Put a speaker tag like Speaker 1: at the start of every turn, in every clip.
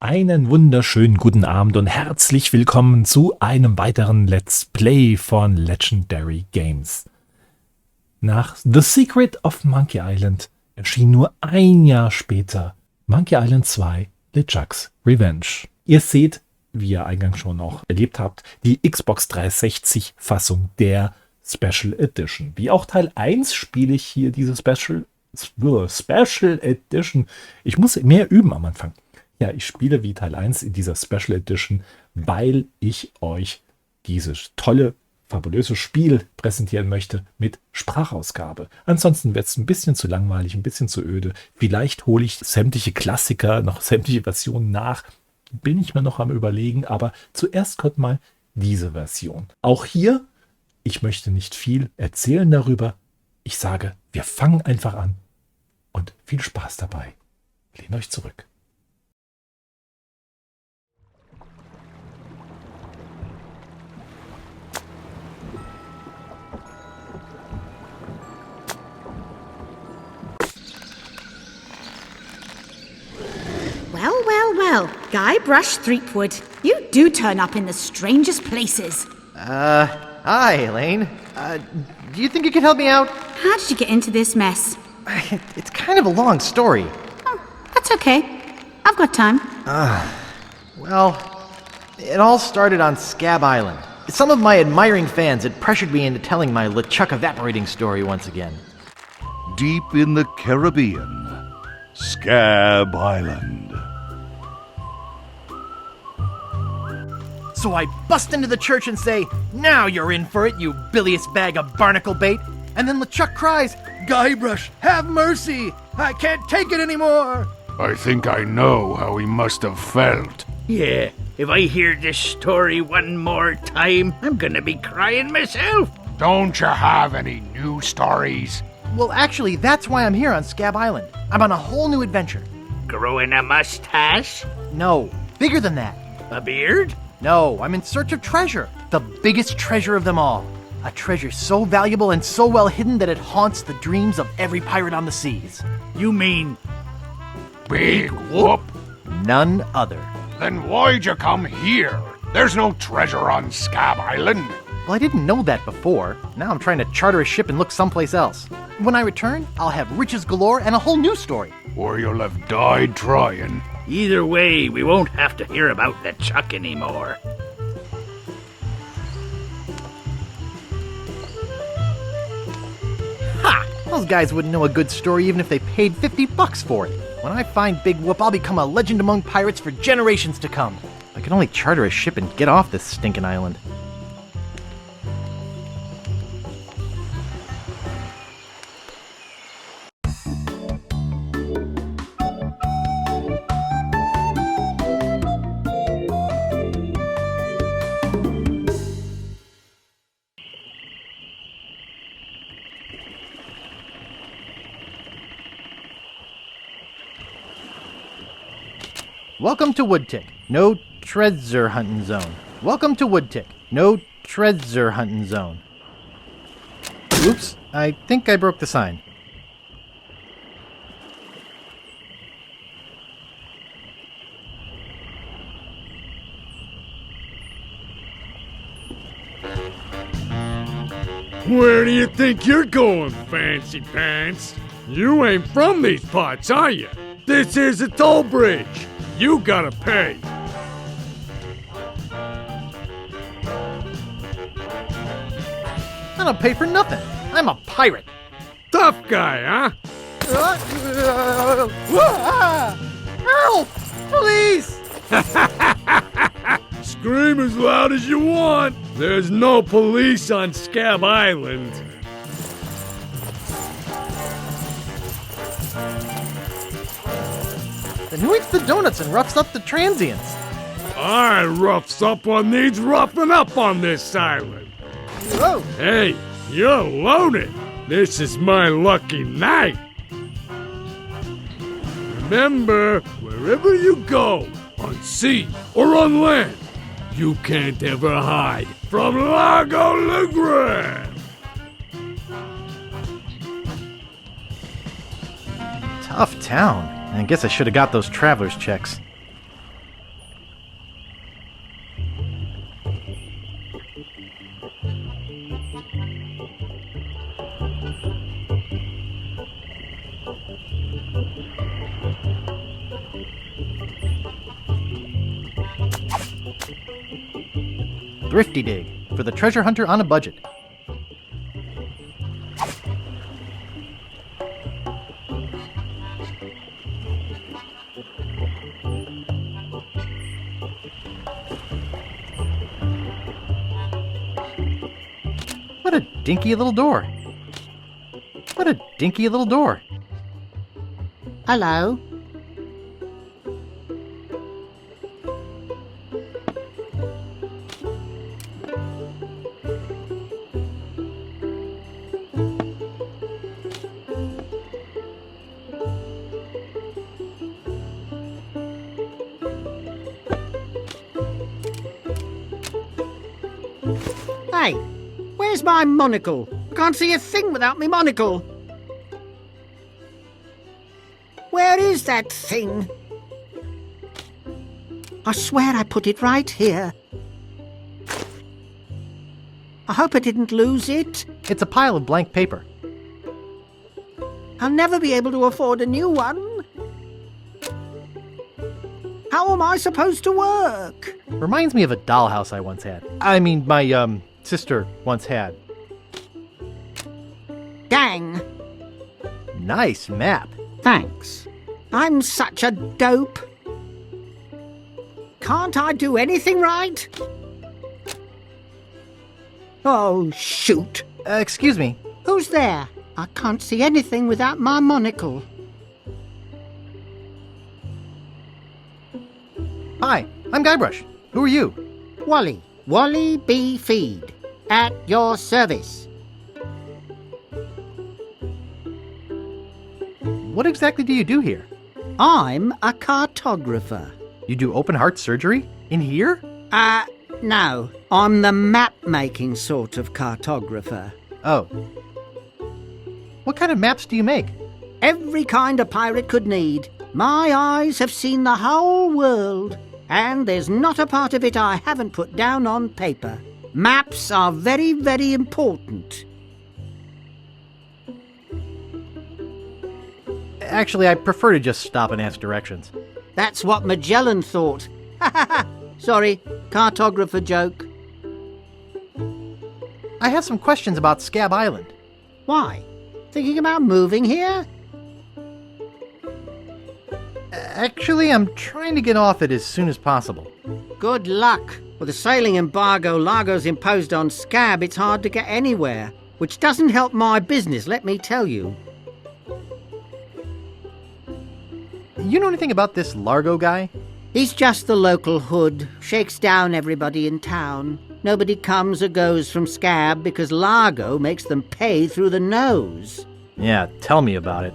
Speaker 1: Einen wunderschönen guten Abend und herzlich willkommen zu einem weiteren Let's Play von Legendary Games. Nach The Secret of Monkey Island erschien nur ein Jahr später Monkey Island 2 LeChucks Revenge. Ihr seht, wie ihr eingangs schon auch erlebt habt, die Xbox 360 Fassung der Special Edition. Wie auch Teil 1 spiele ich hier diese Special Edition. Ich muss mehr üben am Anfang. Ja, ich spiele wie Teil 1 in dieser Special Edition, weil ich euch dieses tolle, fabulöse Spiel präsentieren möchte mit Sprachausgabe. Ansonsten wird es ein bisschen zu langweilig, ein bisschen zu öde. Vielleicht hole ich sämtliche Klassiker, noch sämtliche Versionen nach. Bin ich mir noch am Überlegen, aber zuerst kommt mal diese Version. Auch hier, ich möchte nicht viel erzählen darüber. Ich sage, wir fangen einfach an und viel Spaß dabei. Lehnt euch zurück.
Speaker 2: Well, Guybrush Threepwood, you do turn up in the strangest places.
Speaker 3: Hi, Elaine. Do you think you could help me out?
Speaker 2: How did you get into this mess?
Speaker 3: It's kind of a long story.
Speaker 2: Oh, that's okay. I've got time.
Speaker 3: Well, it all started on Scabb Island. Some of my admiring fans had pressured me into telling my LeChuck evaporating story once again.
Speaker 4: Deep in the Caribbean, Scabb Island.
Speaker 3: So I bust into the church and say, "Now you're in for it, you bilious bag of barnacle bait." And then LeChuck cries, "Guybrush, have mercy! I can't take it anymore!"
Speaker 4: I think I know how he must have felt.
Speaker 5: Yeah, if I hear this story one more time, I'm gonna be crying myself.
Speaker 4: Don't you have any new stories?
Speaker 3: Well, actually, that's why I'm here on Scabb Island. I'm on a whole new adventure.
Speaker 5: Growing a mustache?
Speaker 3: No, bigger than that.
Speaker 5: A beard?
Speaker 3: No, I'm in search of treasure. The biggest treasure of them all. A treasure so valuable and so well hidden that it haunts the dreams of every pirate on the seas.
Speaker 5: You mean
Speaker 4: Big whoop?
Speaker 3: None other.
Speaker 4: Then why'd you come here? There's no treasure on Scabb Island.
Speaker 3: Well, I didn't know that before. Now I'm trying to charter a ship and look someplace else. When I return, I'll have riches galore and a whole new story.
Speaker 4: Or you'll have died trying.
Speaker 5: either way, we won't have to hear about LeChuck anymore.
Speaker 3: Ha! Those guys wouldn't know a good story even if they paid $50 for it. When I find Big Whoop, I'll become a legend among pirates for generations to come. I can only charter a ship and get off this stinking island. Welcome to Woodtick. No treasure hunting zone. Welcome to Woodtick. No treasure hunting zone. Oops, I think I broke the sign.
Speaker 6: Where do you think you're going, fancy pants? You ain't from these parts, are you? This is a toll bridge. You gotta pay.
Speaker 3: I don't pay for nothing. I'm a pirate.
Speaker 6: Tough guy, huh?
Speaker 3: Help! Please!
Speaker 6: Scream as loud as you want. There's no police on Scabb Island.
Speaker 3: Then who eats the donuts and roughs up the transients?
Speaker 6: I rough someone needs roughing up on this island.
Speaker 3: Whoa!
Speaker 6: Hey, you're loaded. This is my lucky night. Remember, wherever you go, on sea or on land, you can't ever hide from Largo LaGrande.
Speaker 3: Tough town. I guess I should have got those traveler's checks. Thrifty dig for the treasure hunter on a budget. What a dinky little door. What a dinky little door.
Speaker 7: Hello. Hey, where's my monocle? I can't see a thing without my monocle. Where is that thing? I swear I put it right here. I hope I didn't lose it.
Speaker 3: It's a pile of blank paper.
Speaker 7: I'll never be able to afford a new one. How am I supposed to work?
Speaker 3: Reminds me of a dollhouse I once had. I mean, my, sister once had.
Speaker 7: Dang.
Speaker 3: Nice map.
Speaker 7: Thanks. I'm such a dope. Can't I do anything right? Oh, shoot.
Speaker 3: Excuse me.
Speaker 7: Who's there? I can't see anything without my monocle.
Speaker 3: Hi, I'm Guybrush. Who are you?
Speaker 7: Wally. Wally B. Feed. At your service.
Speaker 3: What exactly do you do here?
Speaker 7: I'm a cartographer.
Speaker 3: You do open heart surgery? In here?
Speaker 7: No. I'm the map-making sort of cartographer.
Speaker 3: Oh. What kind of maps do you make?
Speaker 7: Every kind a pirate could need. My eyes have seen the whole world, and there's not a part of it I haven't put down on paper. Maps are very, very important.
Speaker 3: Actually, I prefer to just stop and ask directions.
Speaker 7: That's what Magellan thought. Ha ha ha! Sorry, cartographer joke.
Speaker 3: I have some questions about Scabb Island.
Speaker 7: Why? Thinking about moving here?
Speaker 3: Actually, I'm trying to get off it as soon as possible.
Speaker 7: Good luck. With the sailing embargo Largo's imposed on Scabb, it's hard to get anywhere, which doesn't help my business, let me tell you.
Speaker 3: You know anything about this Largo guy?
Speaker 7: He's just the local hood, shakes down everybody in town. Nobody comes or goes from Scabb because Largo makes them pay through the nose.
Speaker 3: Yeah, tell me about it.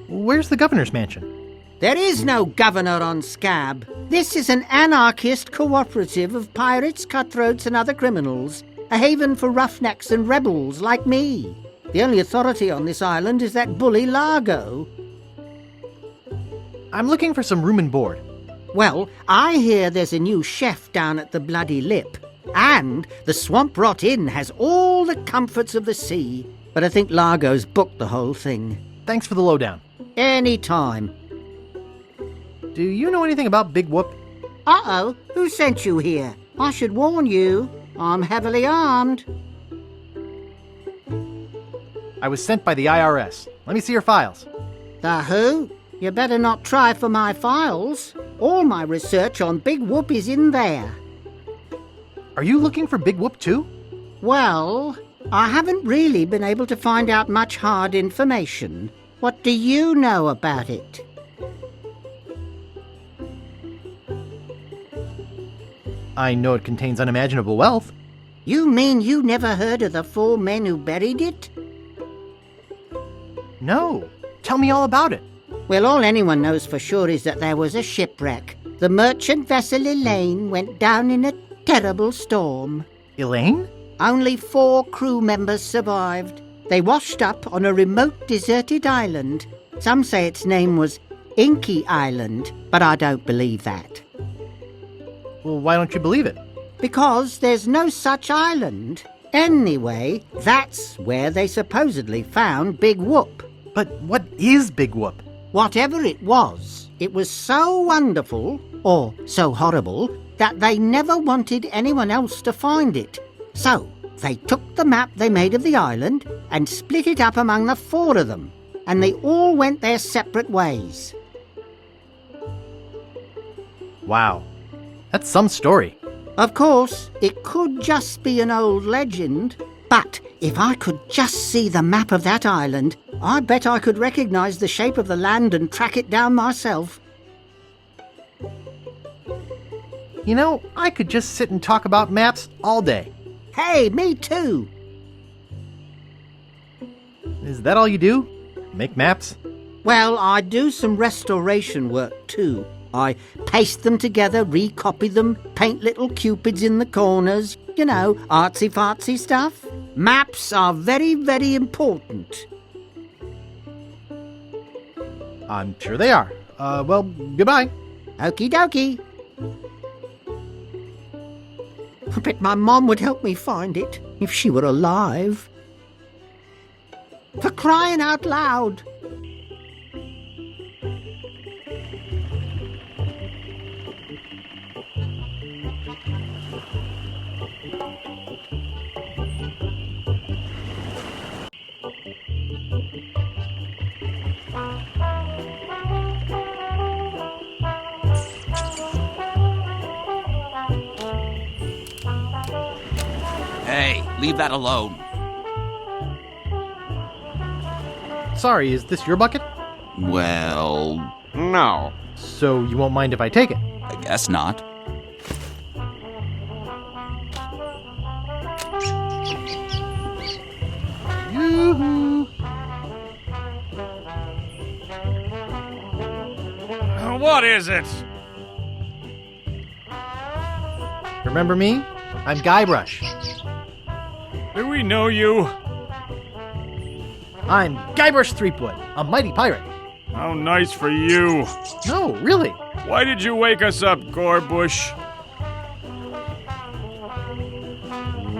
Speaker 3: Where's the governor's mansion?
Speaker 7: There is no governor on Scabb. This is an anarchist cooperative of pirates, cutthroats, and other criminals. A haven for roughnecks and rebels like me. The only authority on this island is that bully Largo.
Speaker 3: I'm looking for some room and board.
Speaker 7: Well, I hear there's a new chef down at the Bloody Lip. And the Swamp Rot Inn has all the comforts of the sea. But I think Largo's booked the whole thing.
Speaker 3: Thanks for the lowdown.
Speaker 7: Any time.
Speaker 3: Do you know anything about Big Whoop?
Speaker 7: Uh-oh, who sent you here? I should warn you, I'm heavily armed.
Speaker 3: I was sent by the IRS. Let me see your files.
Speaker 7: The who? You better not try for my files. All my research on Big Whoop is in there.
Speaker 3: Are you looking for Big Whoop too?
Speaker 7: Well, I haven't really been able to find out much hard information. What do you know about it?
Speaker 3: I know it contains unimaginable wealth.
Speaker 7: You mean you never heard of the 4 men who buried it?
Speaker 3: No. Tell me all about it.
Speaker 7: Well, all anyone knows for sure is that there was a shipwreck. The merchant vessel Elaine went down in a terrible storm.
Speaker 3: Elaine?
Speaker 7: Only 4 crew members survived. They washed up on a remote deserted island. Some say its name was Inky Island, but I don't believe that.
Speaker 3: Well, why don't you believe it?
Speaker 7: Because there's no such island. Anyway, that's where they supposedly found Big Whoop.
Speaker 3: But what is Big Whoop?
Speaker 7: Whatever it was so wonderful, or so horrible, that they never wanted anyone else to find it. So, they took the map they made of the island and split it up among the 4 of them, and they all went their separate ways.
Speaker 3: Wow. That's some story.
Speaker 7: Of course, it could just be an old legend, but if I could just see the map of that island, I bet I could recognize the shape of the land and track it down myself.
Speaker 3: You know, I could just sit and talk about maps all day.
Speaker 7: Hey, me too!
Speaker 3: Is that all you do? Make maps?
Speaker 7: Well, I do some restoration work too. I paste them together, recopy them, paint little cupids in the corners, you know, artsy-fartsy stuff. Maps are very, very important.
Speaker 3: I'm sure they are. Well, goodbye.
Speaker 7: Okie dokie. I bet my mom would help me find it, if she were alive. For crying out loud.
Speaker 8: Hey, leave that alone.
Speaker 3: Sorry, is this your bucket?
Speaker 8: Well,
Speaker 4: No.
Speaker 3: So you won't mind if I take it?
Speaker 8: I guess not.
Speaker 3: Yoo-hoo!
Speaker 6: What is it?
Speaker 3: Remember me? I'm Guybrush.
Speaker 6: Do we know you?
Speaker 3: I'm Guybrush Threepwood, a mighty pirate.
Speaker 6: How nice for you.
Speaker 3: No, really.
Speaker 6: Why did you wake us up, Gorbush?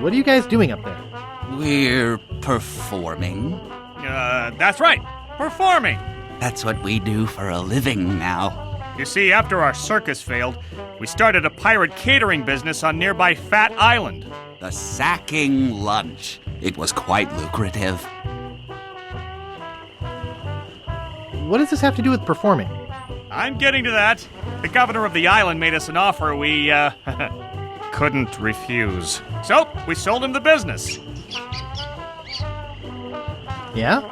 Speaker 3: What are you guys doing up there?
Speaker 8: We're performing.
Speaker 6: That's right. Performing.
Speaker 8: That's what we do for a living now.
Speaker 6: You see, after our circus failed, we started a pirate catering business on nearby Fat Island.
Speaker 8: The sacking lunch. It was quite lucrative.
Speaker 3: What does this have to do with performing?
Speaker 6: I'm getting to that. The governor of the island made us an offer we, couldn't refuse. So, we sold him the business.
Speaker 3: Yeah?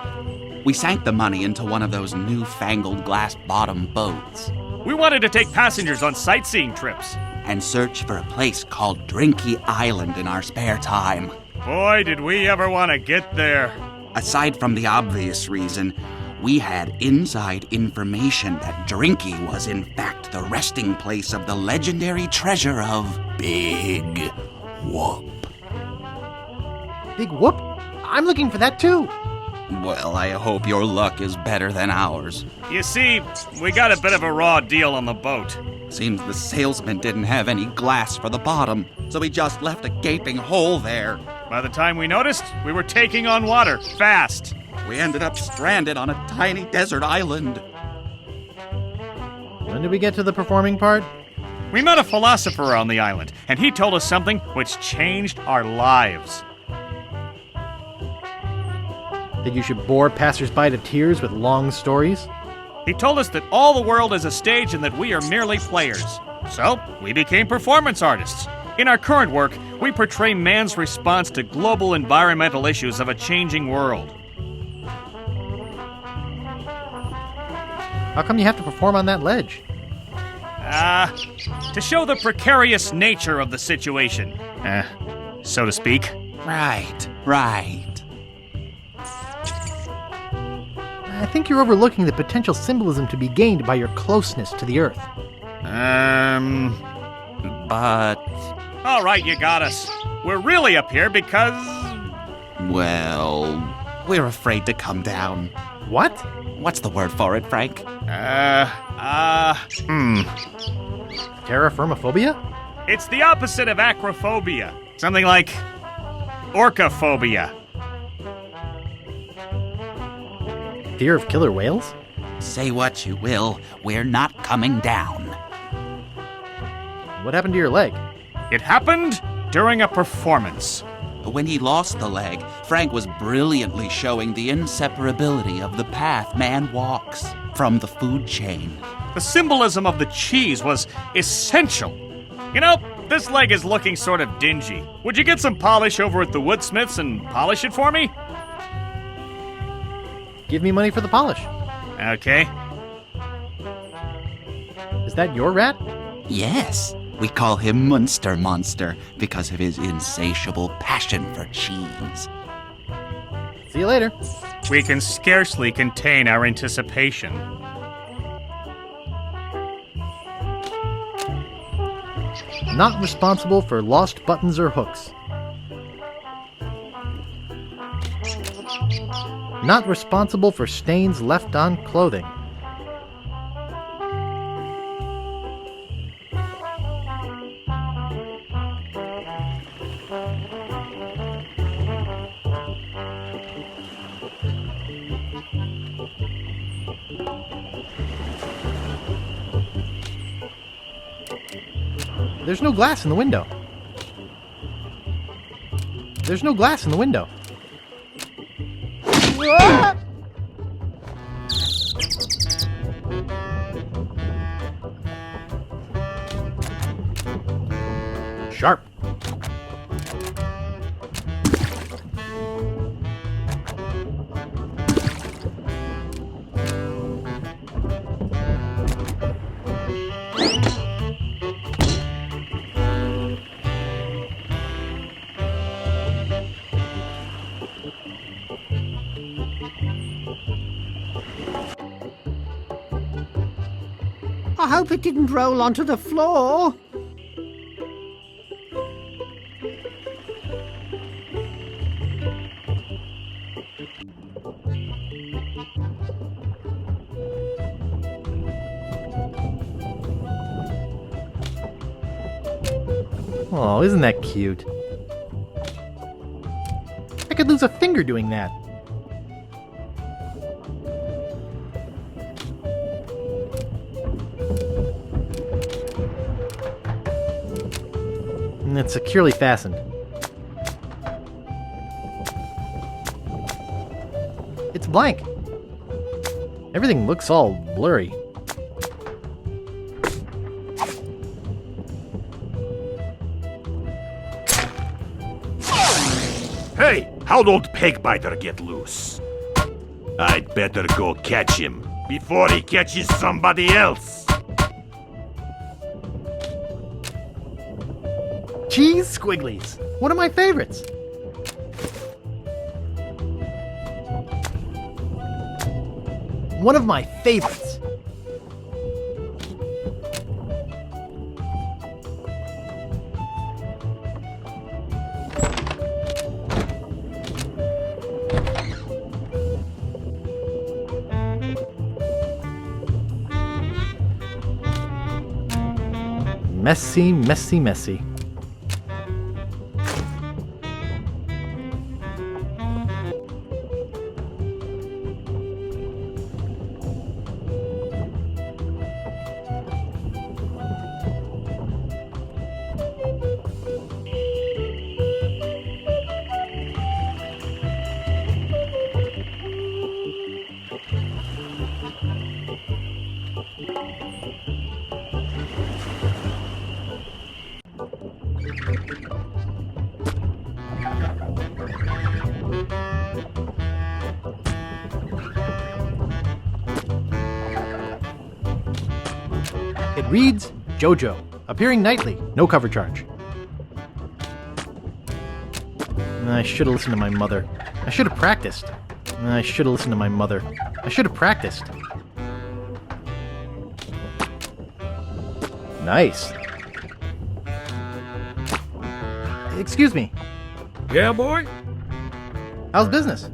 Speaker 8: We sank the money into one of those newfangled glass-bottom boats
Speaker 6: We wanted to take passengers on sightseeing trips.
Speaker 8: and search for a place called Drinky Island in our spare time.
Speaker 6: Boy, did we ever want to get there.
Speaker 8: Aside from the obvious reason, we had inside information that Drinky was in fact the resting place of the legendary treasure of Big Whoop.
Speaker 3: Big Whoop? I'm looking for that too.
Speaker 8: Well, I hope your luck is better than ours.
Speaker 6: You see, we got a bit of a raw deal on the boat.
Speaker 8: Seems the salesman didn't have any glass for the bottom, so he just left a gaping hole there.
Speaker 6: By the time we noticed, we were taking on water, fast.
Speaker 8: We ended up stranded on a tiny desert island.
Speaker 3: When did we get to the performing part?
Speaker 6: We met a philosopher on the island, and he told us something which changed our lives.
Speaker 3: That you should bore passersby to tears with long stories?
Speaker 6: He told us that all the world is a stage and that we are merely players. So, we became performance artists. In our current work, we portray man's response to global environmental issues of a changing world.
Speaker 3: How come you have to perform on that ledge?
Speaker 6: To show the precarious nature of the situation, so to speak.
Speaker 8: Right.
Speaker 3: I think you're overlooking the potential symbolism to be gained by your closeness to the Earth.
Speaker 8: But,
Speaker 6: All right, you got us. We're really up here because...
Speaker 8: well, we're afraid to come down.
Speaker 3: What?
Speaker 8: What's the word for it, Frank?
Speaker 3: Terraformophobia?
Speaker 6: It's the opposite of acrophobia. Something like orcaphobia.
Speaker 3: Fear of killer whales?
Speaker 8: Say what you will, we're not coming down.
Speaker 3: What happened to your leg?
Speaker 6: It happened during a performance.
Speaker 8: When he lost the leg, Frank was brilliantly showing the inseparability of the path man walks from the food chain.
Speaker 6: The symbolism of the cheese was essential. You know, this leg is looking sort of dingy. Would you get some polish over at the woodsmiths and polish it for me?
Speaker 3: Give me money for the polish.
Speaker 6: Okay.
Speaker 3: Is that your rat?
Speaker 8: Yes, we call him Munster Monster because of his insatiable passion for cheese.
Speaker 3: See you later.
Speaker 6: We can scarcely contain our anticipation.
Speaker 3: Not responsible for lost buttons or hooks. Not responsible for stains left on clothing. There's no glass in the window. There's no glass in the window. Sharp.
Speaker 7: I hope it didn't roll onto the floor.
Speaker 3: Oh, isn't that cute? I could lose a finger doing that. And it's securely fastened. It's blank. Everything looks all blurry.
Speaker 9: Hey, how'd old Pegbiter get loose? I'd better go catch him before he catches somebody else.
Speaker 3: Cheese squigglies. One of my favorites. One of my favorites. Messy, messy, messy. It reads, JoJo, appearing nightly, no cover charge. I should have listened to my mother. I should have practiced. I should have listened to my mother. I should have practiced. Nice. Excuse me.
Speaker 4: Yeah, boy?
Speaker 3: How's business?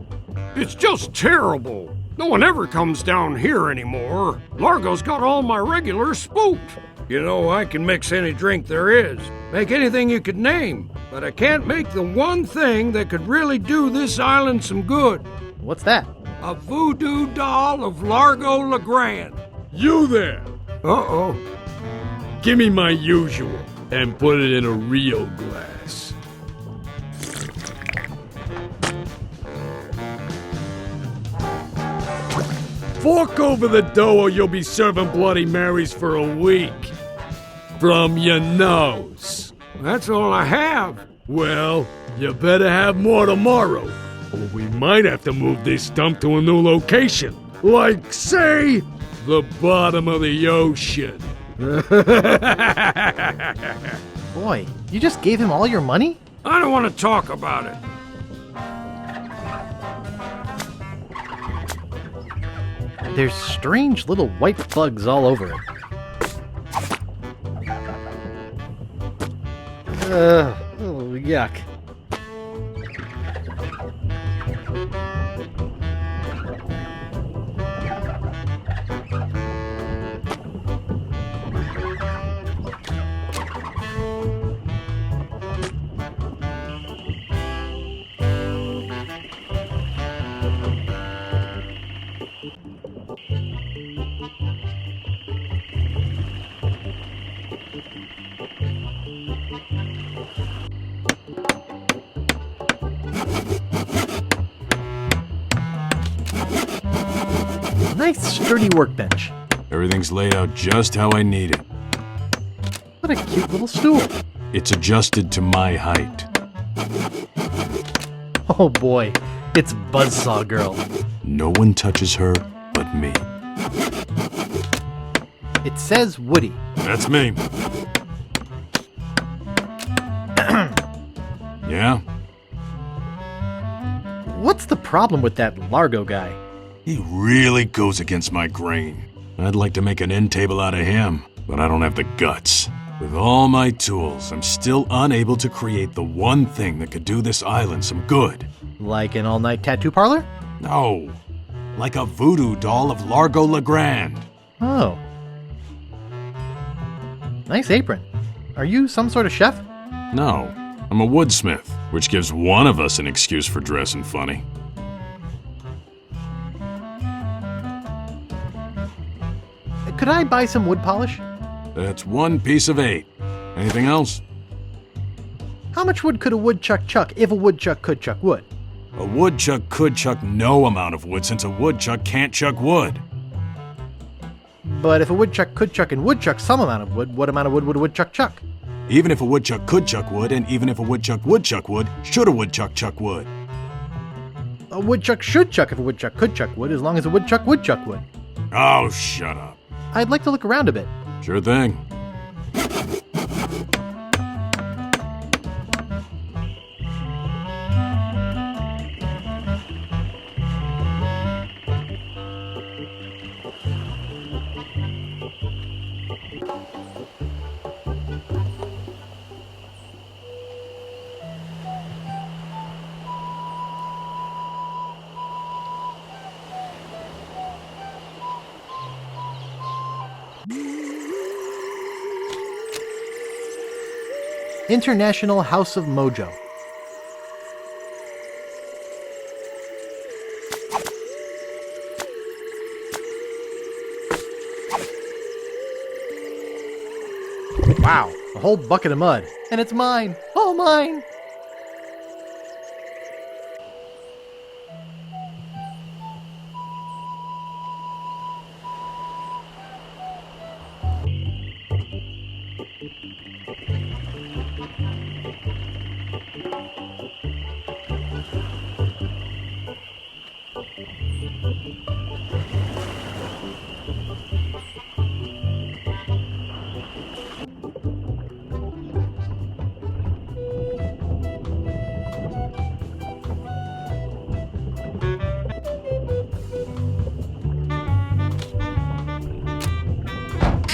Speaker 4: It's just terrible. No one ever comes down here anymore. Largo's got all my regulars spooked. You know, I can mix any drink there is, make anything you could name, but I can't make the one thing that could really do this island some good.
Speaker 3: What's that?
Speaker 4: A voodoo doll of Largo LaGrande.
Speaker 10: You there!
Speaker 4: Uh-oh.
Speaker 10: Give me my usual, and put it in a real glass. Fork over the dough or you'll be serving Bloody Marys for a week. From your nose.
Speaker 4: That's all I have.
Speaker 10: Well, you better have more tomorrow, or we might have to move this dump to a new location. Like, say, the bottom of the ocean.
Speaker 3: Boy, you just gave him all your money?
Speaker 4: I don't want to talk about it.
Speaker 3: There's strange little white bugs all over it. Oh, yuck. Nice sturdy workbench.
Speaker 10: Everything's laid out just how I need it.
Speaker 3: What a cute little stool.
Speaker 10: It's adjusted to my height.
Speaker 3: Oh boy, it's Buzzsaw Girl.
Speaker 10: No one touches her but me.
Speaker 3: It says Woody.
Speaker 10: That's me. Yeah?
Speaker 3: What's the problem with that Largo guy?
Speaker 10: He really goes against my grain. I'd like to make an end table out of him, but I don't have the guts. With all my tools, I'm still unable to create the one thing that could do this island some good.
Speaker 3: Like an all-night tattoo parlor?
Speaker 10: No, like a voodoo doll of Largo LaGrande.
Speaker 3: Oh. Nice apron. Are you some sort of chef?
Speaker 10: No, I'm a woodsmith, which gives one of us an excuse for dressing funny.
Speaker 3: Could I buy some wood polish?
Speaker 10: That's 1 piece of 8. Anything else?
Speaker 3: How much wood could a woodchuck chuck if a woodchuck could chuck wood?
Speaker 10: A woodchuck could chuck no amount of wood since a woodchuck can't chuck wood.
Speaker 3: But if a woodchuck could chuck and would chuck some amount of wood, what amount of wood would a woodchuck chuck?
Speaker 10: Even if a woodchuck could chuck wood, and even if a woodchuck would chuck wood, should a woodchuck chuck wood?
Speaker 3: A woodchuck should chuck if a woodchuck could chuck wood, as long as a woodchuck would chuck wood.
Speaker 10: Oh, shut up.
Speaker 3: I'd like to look around a bit.
Speaker 10: Sure thing.
Speaker 3: International House of Mojo. Wow, a whole bucket of mud. And it's mine. All mine.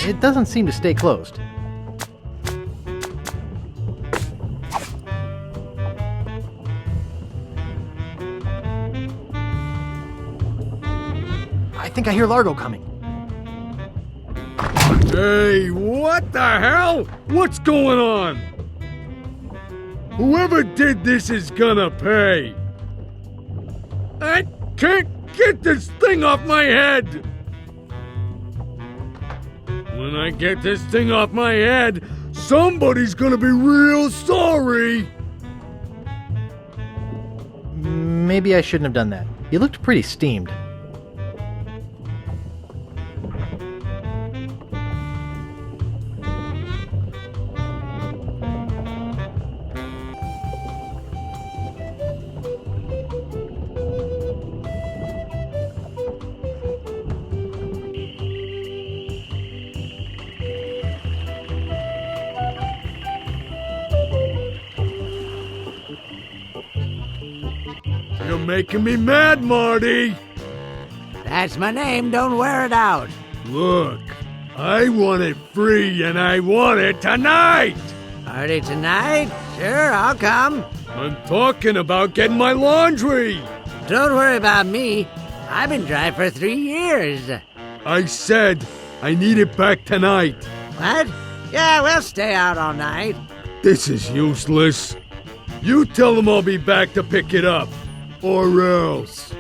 Speaker 3: It doesn't seem to stay closed. I think I hear Largo coming.
Speaker 4: Hey, what the hell? What's going on? Whoever did this is gonna pay. I can't get this thing off my head. When I get this thing off my head, somebody's gonna be real sorry.
Speaker 3: Maybe I shouldn't have done that. You looked pretty steamed.
Speaker 4: You're making me mad, Marty.
Speaker 5: That's my name, don't wear it out.
Speaker 4: Look, I want it free and I want it tonight.
Speaker 5: Party tonight? Sure, I'll come.
Speaker 4: I'm talking about getting my laundry.
Speaker 5: Don't worry about me. I've been dry for 3 years.
Speaker 4: I said I need it back tonight.
Speaker 5: What? Yeah, we'll stay out all night.
Speaker 4: This is useless. You tell them I'll be back to pick it up. Or else.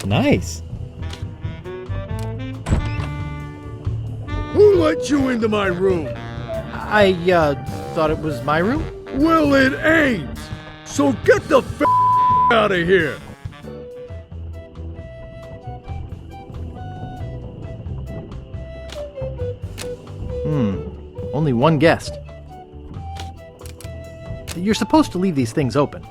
Speaker 3: Nice.
Speaker 4: Who let you into my room?
Speaker 3: I, thought it was my room?
Speaker 4: Well, it ain't. So get the out of here.
Speaker 3: Only one guest. You're supposed to leave these things open.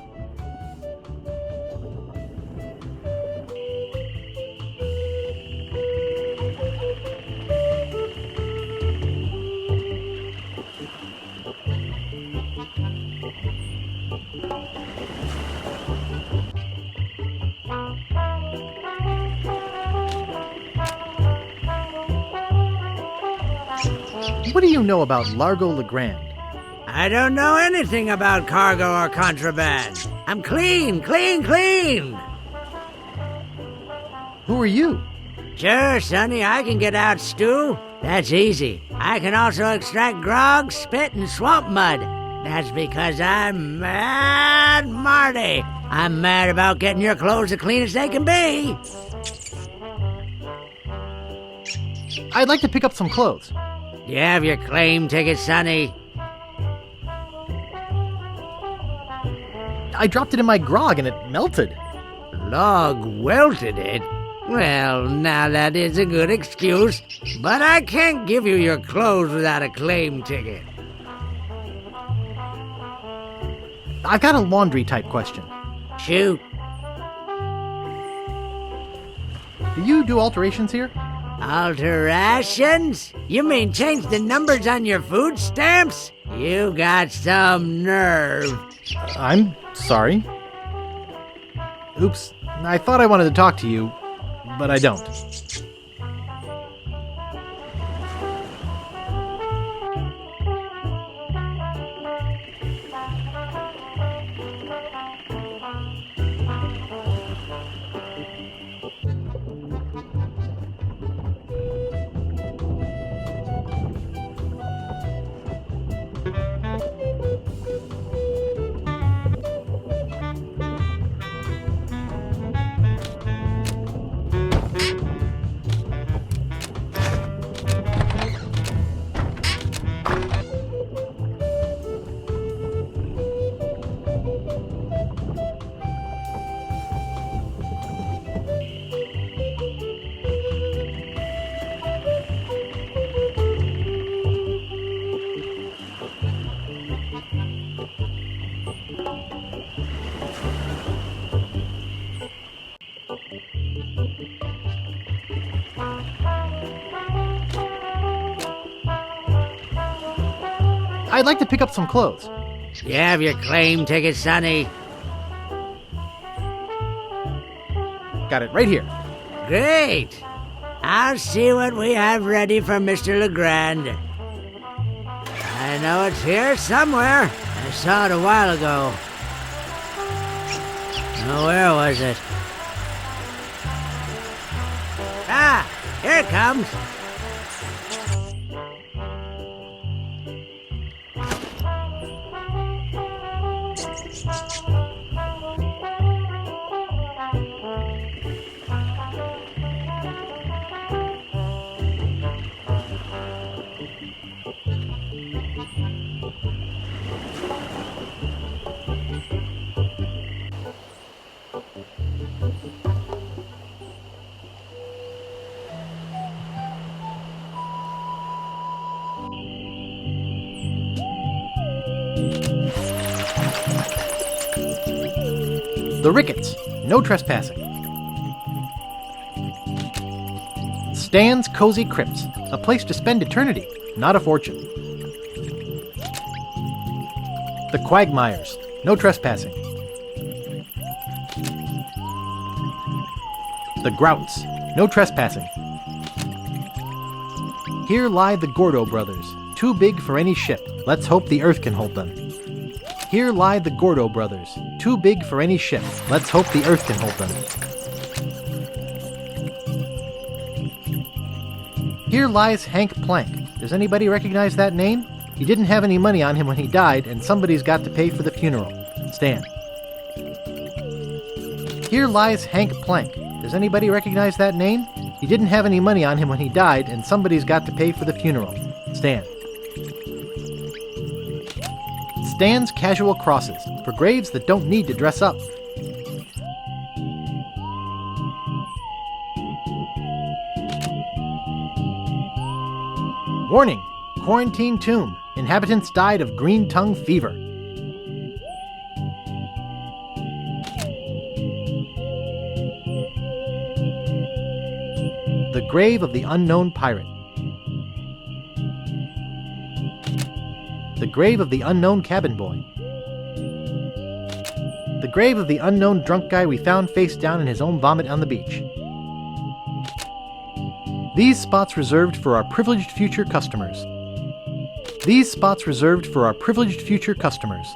Speaker 3: What do you know about Largo LaGrande?
Speaker 5: I don't know anything about cargo or contraband. I'm clean, clean, clean.
Speaker 3: Who are you?
Speaker 5: Sure, Sonny, I can get out stew. That's easy. I can also extract grog, spit, and swamp mud. That's because I'm Mad Marty. I'm mad about getting your clothes as clean as they can be.
Speaker 3: I'd like to pick up some clothes.
Speaker 5: You have your claim ticket, Sonny.
Speaker 3: I dropped it in my grog and it melted.
Speaker 5: Log welted it? Well, now that is a good excuse, but I can't give you your clothes without a claim ticket.
Speaker 3: I've got a laundry type question.
Speaker 5: Shoot.
Speaker 3: Do you do alterations here?
Speaker 5: Alterations? You mean change the numbers on your food stamps? You got some nerve.
Speaker 3: I'm sorry. Oops, I thought I wanted to talk to you, but I don't. I'd like to pick up some clothes.
Speaker 5: You have your claim ticket, Sonny.
Speaker 3: Got it right here.
Speaker 5: Great. I'll see what we have ready for Mr. LeGrande. I know it's here somewhere. I saw it a while ago. Now, where was it? Ah, here it comes.
Speaker 3: The Ricketts. No trespassing. Stan's Cozy Crypts. A place to spend eternity, not a fortune. The Quagmires. No trespassing. The Grouts. No trespassing. Here lie the Gordo brothers. Too big for any ship. Let's hope the Earth can hold them. Here lie the Gordo brothers. Too big for any ship. Let's hope the Earth can hold them. Here lies Hank Plank. Does anybody recognize that name? He didn't have any money on him when he died, and somebody's got to pay for the funeral. Stan. Here lies Hank Plank. Does anybody recognize that name? He didn't have any money on him when he died, and somebody's got to pay for the funeral. Stan. Stan's Casual Crosses, for graves that don't need to dress up. Warning! Quarantine tomb. Inhabitants died of green tongue fever. The grave of the unknown pirate. The grave of the unknown cabin boy. The grave of the unknown drunk guy we found face down in his own vomit on the beach. These spots reserved for our privileged future customers. These spots reserved for our privileged future customers.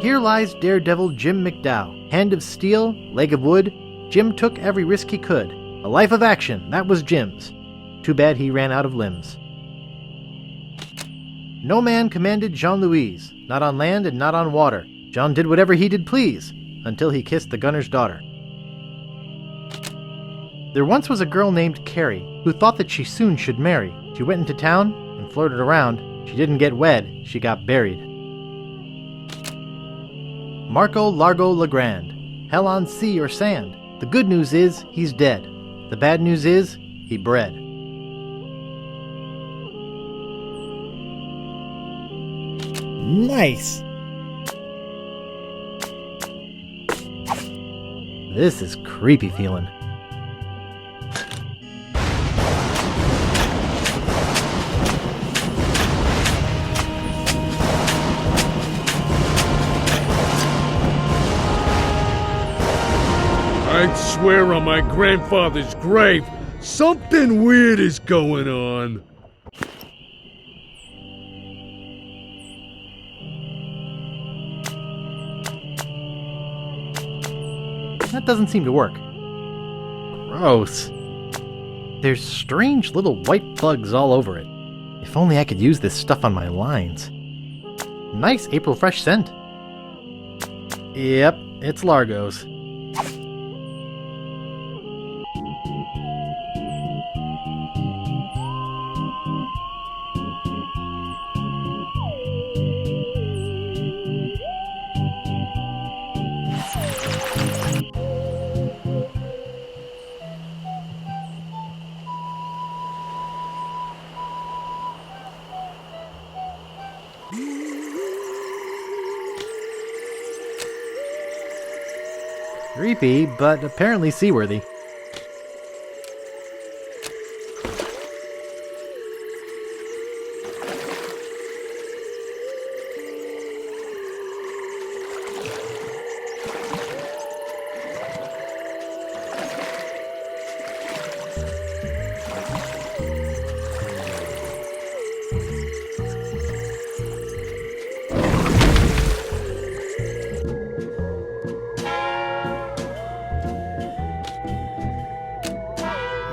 Speaker 3: Here lies Daredevil Jim McDowell. Hand of steel, leg of wood. Jim took every risk he could. A life of action, that was Jim's. Too bad he ran out of limbs. No man commanded Jean-Louise, not on land and not on water. John did whatever he did please, until he kissed the gunner's daughter. There once was a girl named Carrie, who thought that she soon should marry. She went into town and flirted around. She didn't get wed, she got buried. Largo LaGrande. Hell on sea or sand. The good news is, he's dead. The bad news is, he bred.
Speaker 11: Nice!
Speaker 3: This is creepy feeling.
Speaker 4: I'd swear on my grandfather's grave, something weird is going on.
Speaker 3: That doesn't seem to work. Gross. There's strange little white bugs all over it. If only I could use this stuff on my lines. Nice April fresh scent. Yep, it's Largo's. Creepy, but apparently seaworthy.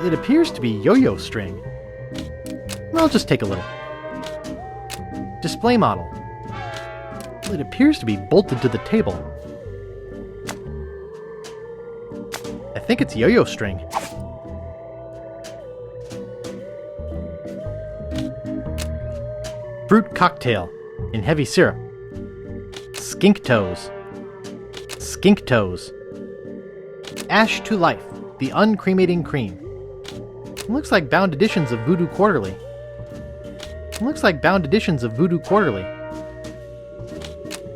Speaker 3: It appears to be yo-yo string. I'll just take a little. Display model. It appears to be bolted to the table. I think it's yo-yo string. Fruit cocktail in heavy syrup. Skink toes. Skink toes. Ash to life, the uncremating cream. It looks like bound editions of Voodoo Quarterly.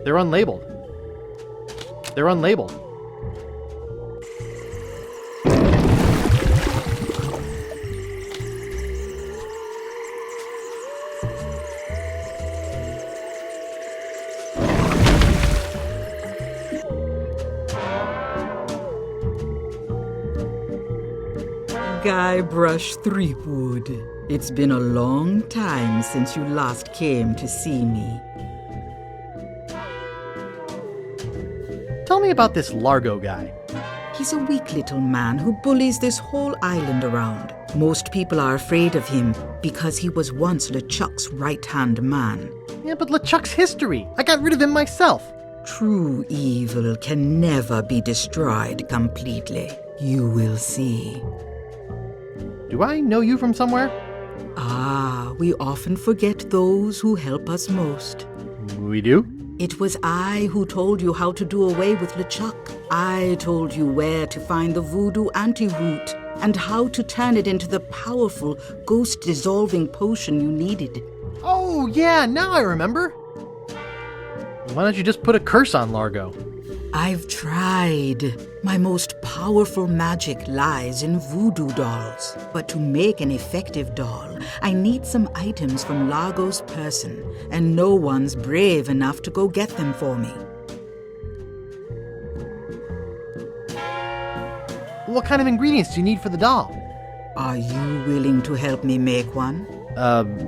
Speaker 3: They're unlabeled.
Speaker 11: Guybrush Threepwood. It's been a long time since you last came to see me.
Speaker 3: Tell me about this Largo guy.
Speaker 11: He's a weak little man who bullies this whole island around. Most people are afraid of him because he was once LeChuck's right-hand man.
Speaker 3: Yeah, but LeChuck's history. I got rid of him myself.
Speaker 11: True evil can never be destroyed completely. You will see.
Speaker 3: Do I know you from somewhere?
Speaker 11: Ah, we often forget those who help us most.
Speaker 3: We do?
Speaker 11: It was I who told you how to do away with LeChuck. I told you where to find the voodoo antidote and how to turn it into the powerful, ghost-dissolving potion you needed.
Speaker 3: Oh, yeah, now I remember. Why don't you just put a curse on Largo?
Speaker 11: I've tried. My most powerful magic lies in voodoo dolls. But to make an effective doll, I need some items from Largo's person, and no one's brave enough to go get them for me.
Speaker 3: What kind of ingredients do you need for the doll?
Speaker 11: Are you willing to help me make one?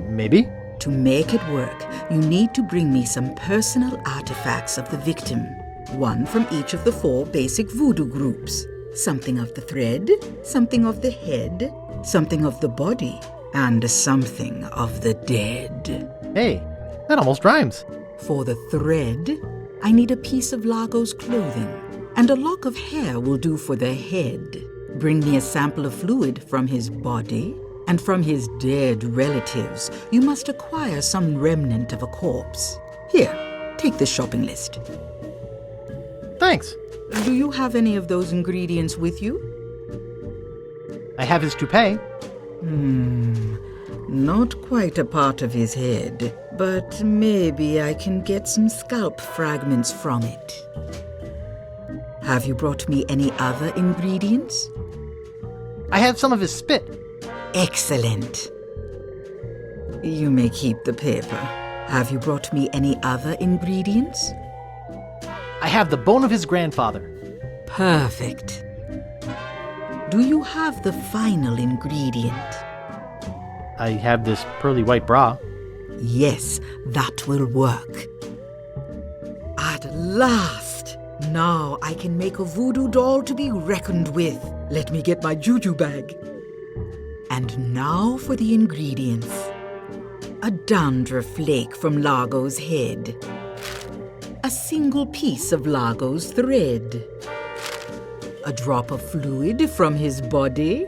Speaker 3: Maybe?
Speaker 11: To make it work, you need to bring me some personal artifacts of the victim. One from each of the 4 basic voodoo groups. Something of the thread, something of the head, something of the body, and something of the dead.
Speaker 3: Hey, that almost rhymes.
Speaker 11: For the thread, I need a piece of Largo's clothing, and a lock of hair will do for the head. Bring me a sample of fluid from his body, and from his dead relatives, you must acquire some remnant of a corpse. Here, take the shopping list.
Speaker 3: Thanks.
Speaker 11: Do you have any of those ingredients with you?
Speaker 3: I have his toupee.
Speaker 11: Not quite a part of his head, but maybe I can get some scalp fragments from it. Have you brought me any other ingredients?
Speaker 3: I have some of his spit.
Speaker 11: Excellent. You may keep the paper. Have you brought me any other ingredients?
Speaker 3: I have the bone of his grandfather.
Speaker 11: Perfect. Do you have the final ingredient?
Speaker 3: I have this pearly white bra.
Speaker 11: Yes, that will work. At last! Now I can make a voodoo doll to be reckoned with. Let me get my juju bag. And now for the ingredients. A dandruff flake from Largo's head. A single piece of Largo's thread. A drop of fluid from his body.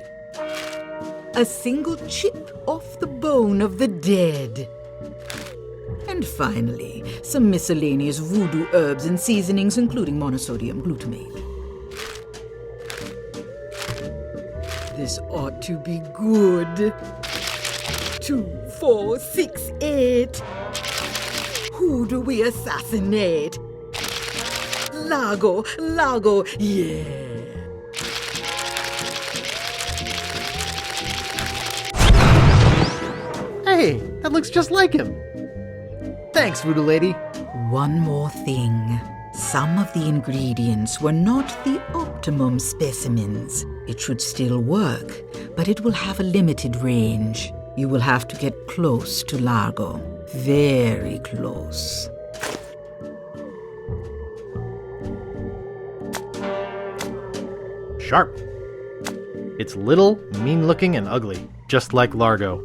Speaker 11: A single chip off the bone of the dead. And finally, some miscellaneous voodoo herbs and seasonings, including monosodium glutamate. This ought to be good. 2, 4, 6, 8. Who do we assassinate? Largo, yeah.
Speaker 3: Hey, that looks just like him. Thanks, Voodoo Lady.
Speaker 11: One more thing. Some of the ingredients were not the optimum specimens. It should still work, but it will have a limited range. You will have to get close to Largo. Very close.
Speaker 3: Sharp. It's little, mean-looking, and ugly, just like Largo.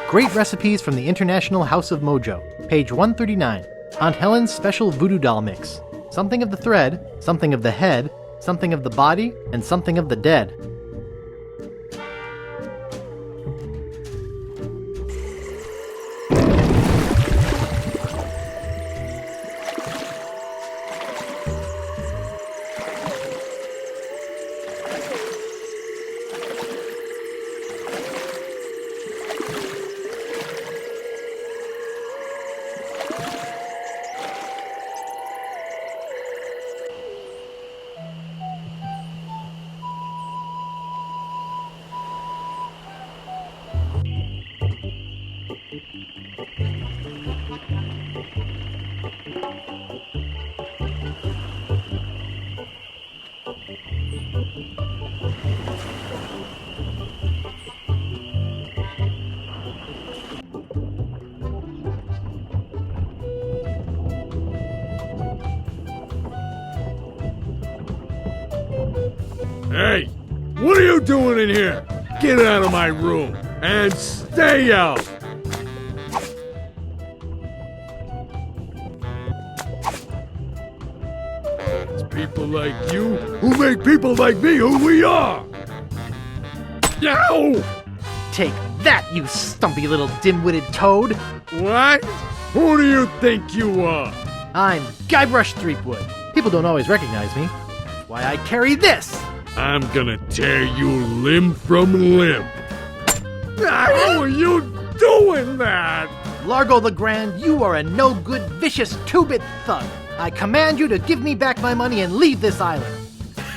Speaker 3: Great recipes from the International House of Mojo, page 139. Aunt Helen's special voodoo doll mix. Something of the thread, something of the head, something of the body, and something of the dead.
Speaker 4: Hey, what are you doing in here? Get out of my room and stay out! It's people like you who make people like me who we are! Yow!
Speaker 3: Take that, you stumpy little dim-witted toad!
Speaker 4: What? Who do you think you are?
Speaker 3: I'm Guybrush Threepwood. People don't always recognize me. That's why I carry this!
Speaker 4: I'm gonna tear you limb from limb. How are you doing that?
Speaker 3: Largo LaGrande, you are a no-good, vicious two-bit thug. I command you to give me back my money and leave this island.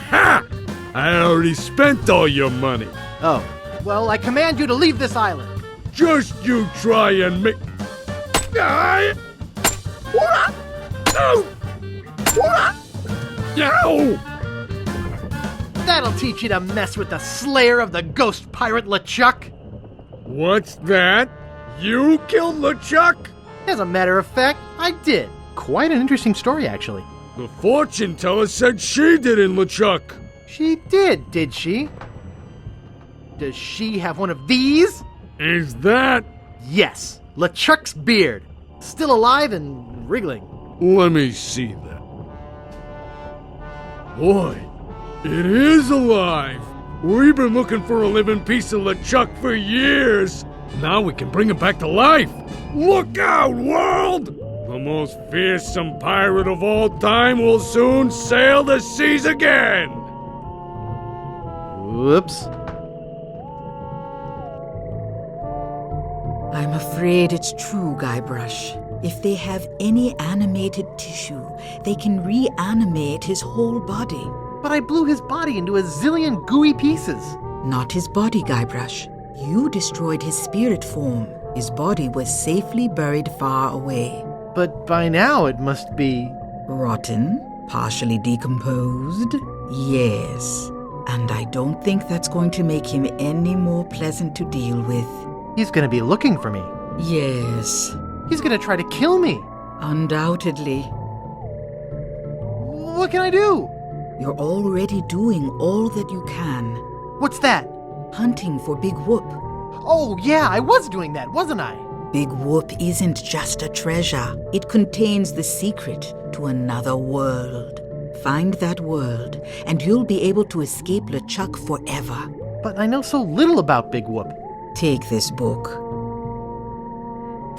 Speaker 4: Ha! I already spent all your money.
Speaker 3: Oh, well, I command you to leave this island.
Speaker 4: Just you try and make... Yow!
Speaker 3: That'll teach you to mess with the slayer of the ghost pirate LeChuck.
Speaker 4: What's that? You killed LeChuck?
Speaker 3: As a matter of fact, I did. Quite an interesting story, actually.
Speaker 4: The fortune teller said she did in LeChuck.
Speaker 3: She did she? Does she have one of these?
Speaker 4: Is that...
Speaker 3: Yes, LeChuck's beard. Still alive and wriggling.
Speaker 4: Let me see that. Boy, it is alive. We've been looking for a living piece of LeChuck for years. Now we can bring him back to life. Look out, world! The most fearsome pirate of all time will soon sail the seas again.
Speaker 3: Whoops.
Speaker 11: I'm afraid it's true, Guybrush. If they have any animated tissue, they can reanimate his whole body.
Speaker 3: But I blew his body into a zillion gooey pieces.
Speaker 11: Not his body, Guybrush. You destroyed his spirit form. His body was safely buried far away.
Speaker 3: But by now it must be...
Speaker 11: Rotten? Partially decomposed? Yes. And I don't think that's going to make him any more pleasant to deal with.
Speaker 3: He's gonna be looking for me.
Speaker 11: Yes.
Speaker 3: He's gonna try to kill me.
Speaker 11: Undoubtedly.
Speaker 3: What can I do?
Speaker 11: You're already doing all that you can.
Speaker 3: What's that?
Speaker 11: Hunting for Big Whoop.
Speaker 3: Oh, yeah, I was doing that, wasn't I?
Speaker 11: Big Whoop isn't just a treasure. It contains the secret to another world. Find that world, and you'll be able to escape LeChuck forever.
Speaker 3: But I know so little about Big Whoop.
Speaker 11: Take this book.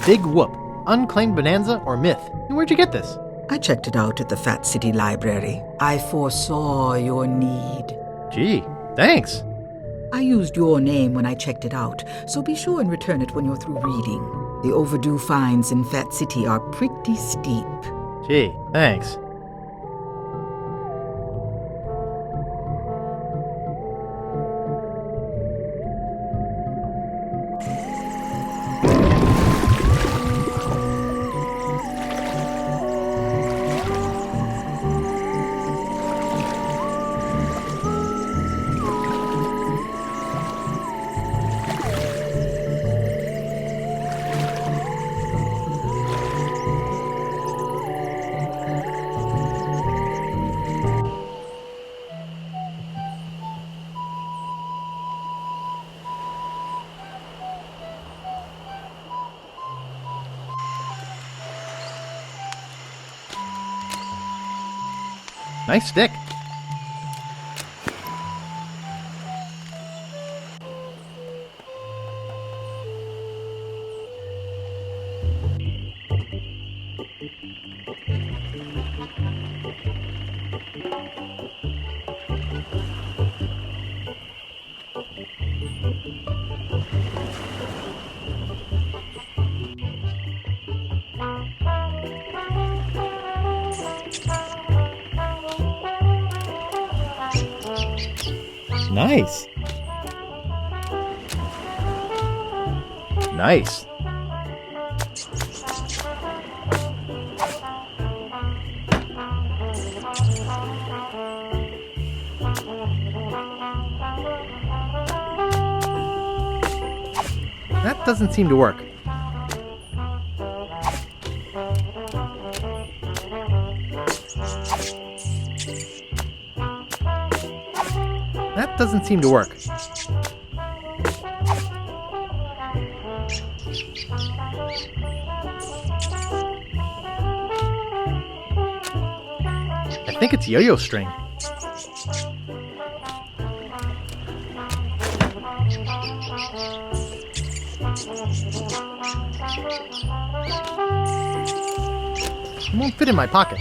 Speaker 3: Big Whoop, Unclaimed Bonanza or Myth. And where'd you get this?
Speaker 11: I checked it out at the Fat City Library. I foresaw your need.
Speaker 3: Gee, thanks.
Speaker 11: I used your name when I checked it out, so be sure and return it when you're through reading. The overdue fines in Fat City are pretty steep.
Speaker 3: Gee, thanks. Nice stick. Nice. Nice. That doesn't seem to work. That doesn't seem to work. I think it's yo-yo string. It won't fit in my pocket.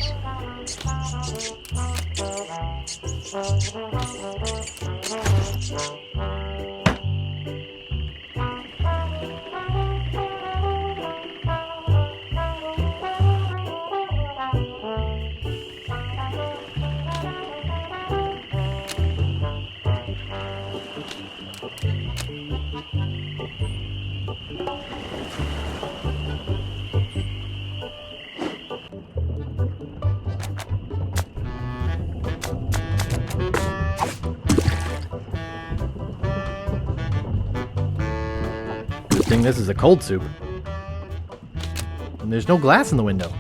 Speaker 3: Good thing this is a cold soup. And there's no glass in the window.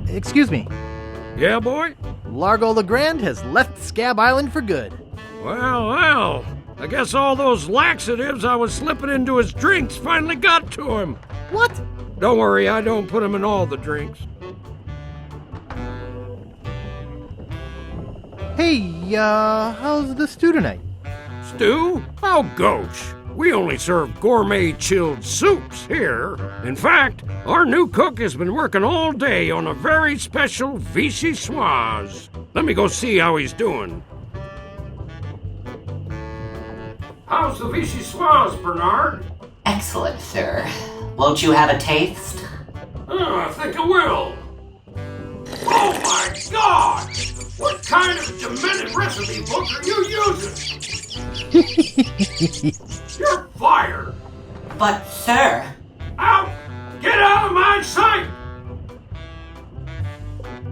Speaker 3: Excuse me.
Speaker 4: Yeah, boy?
Speaker 3: Largo LaGrande has left Scabb Island for good.
Speaker 4: Well, I guess all those laxatives I was slipping into his drinks finally got to him.
Speaker 3: What?
Speaker 4: Don't worry, I don't put them in all the drinks.
Speaker 3: Hey, how's the stew tonight?
Speaker 4: Stew? Oh, gosh. We only serve gourmet chilled soups here. In fact, our new cook has been working all day on a very special vichyssoise. Let me go see how he's doing. How's the vichyssoise, Bernard?
Speaker 12: Excellent, sir. Won't you have a taste?
Speaker 4: I think I will. Oh my God! What kind of demented recipe book are you using? You're fired!
Speaker 12: But, sir...
Speaker 4: Out! Get out of my sight!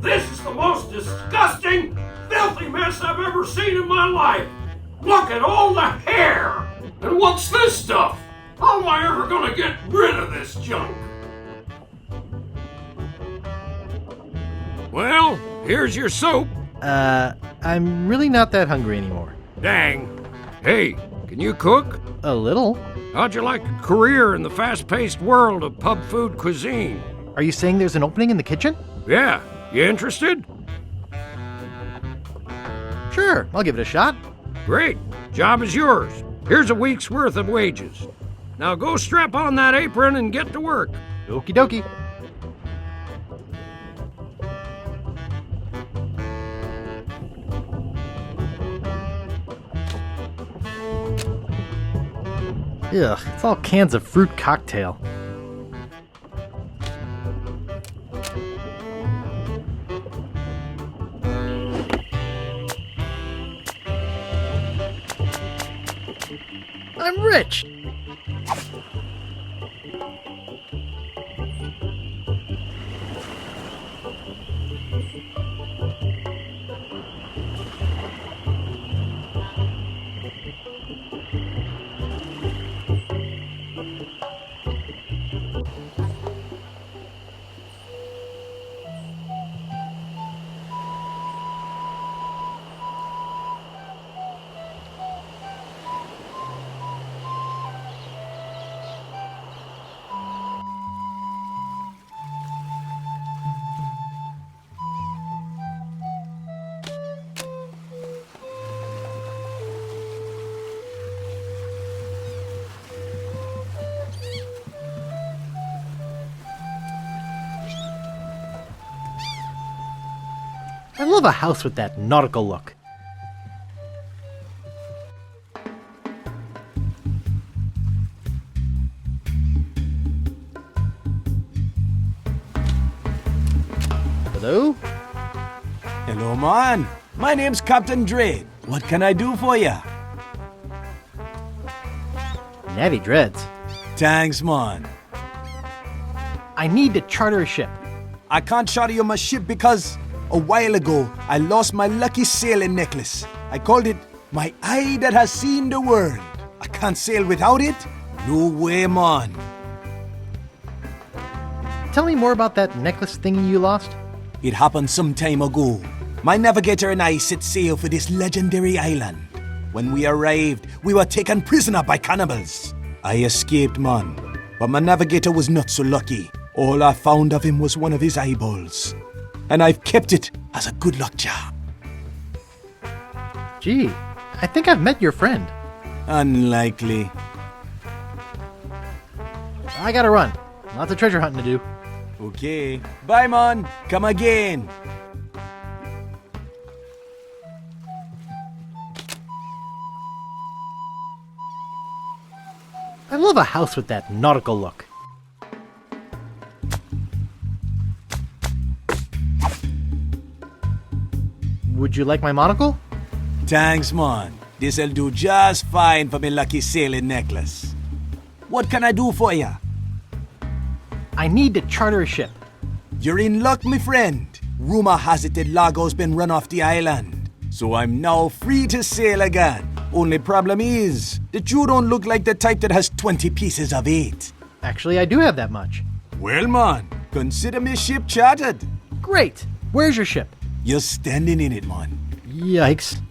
Speaker 4: This is the most disgusting, filthy mess I've ever seen in my life! Look at all the hair! And what's this stuff? How am I ever gonna get rid of this junk? Well, here's your soup.
Speaker 3: I'm really not that hungry anymore.
Speaker 4: Dang. Hey, can you cook?
Speaker 3: A little.
Speaker 4: How'd you like a career in the fast-paced world of pub food cuisine?
Speaker 3: Are you saying there's an opening in the kitchen?
Speaker 4: Yeah. You interested?
Speaker 3: Sure, I'll give it a shot.
Speaker 4: Great. Job is yours. Here's a week's worth of wages. Now go strap on that apron and get to work.
Speaker 3: Okie dokie. Ugh, it's all cans of fruit cocktail. I'm rich! I love a house with that nautical look. Hello?
Speaker 13: Hello, man. My name's Captain Dread. What can I do for ya?
Speaker 3: Navy Dreads.
Speaker 13: Thanks, man.
Speaker 3: I need to charter a ship.
Speaker 13: I can't charter you my ship because a while ago I lost my lucky sailing necklace. I called it my eye that has seen the world. I can't sail without it? No way, man.
Speaker 3: Tell me more about that necklace thingy you lost.
Speaker 13: It happened some time ago. My navigator and I set sail for this legendary island. When we arrived, we were taken prisoner by cannibals. I escaped, man, but my navigator was not so lucky. All I found of him was one of his eyeballs. And I've kept it as a good luck charm.
Speaker 3: Gee, I think I've met your friend.
Speaker 13: Unlikely.
Speaker 3: I gotta run. Lots of treasure hunting to do.
Speaker 13: Okay. Bye, man. Come again.
Speaker 3: I love a house with that nautical look. Would you like my monocle?
Speaker 13: Thanks, man. This'll do just fine for me lucky sailing necklace. What can I do for ya?
Speaker 3: I need to charter a ship.
Speaker 13: You're in luck, my friend. Rumor has it that Largo's been run off the island. So I'm now free to sail again. Only problem is that you don't look like the type that has 20 pieces of 8.
Speaker 3: Actually, I do have that much.
Speaker 13: Well, man, consider me ship chartered.
Speaker 3: Great. Where's your ship?
Speaker 13: You're standing in it, man.
Speaker 3: Yikes.